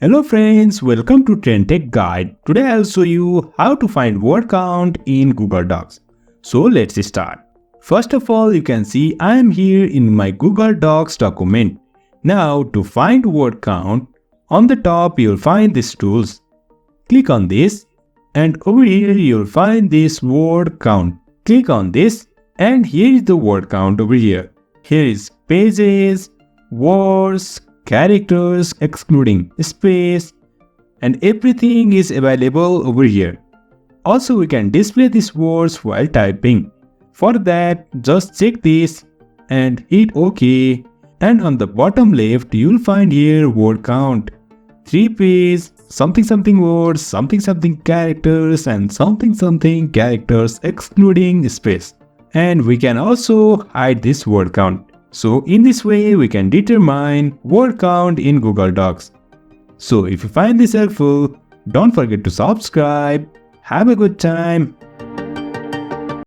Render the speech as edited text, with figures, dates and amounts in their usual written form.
Hello friends, welcome to TrendTech Guide. Today I'll show you how to find word count in Google Docs. So let's start. First of all, you can see I am here in my Google Docs document. Now to find word count, on the top you'll find these tools. Click on this and over here you'll find this word count. Click on this and here is the word count over here. Here is pages, words, characters excluding space, and everything is available over here. Also we can display these words while typing. For that just check this and hit OK, and on the bottom left you'll find here word count. 3 page, something something words, something something characters, and something something characters excluding space. And we can also hide this word count. So in this way we can determine word count in Google Docs. So if you find this helpful, don't forget to subscribe. Have a good time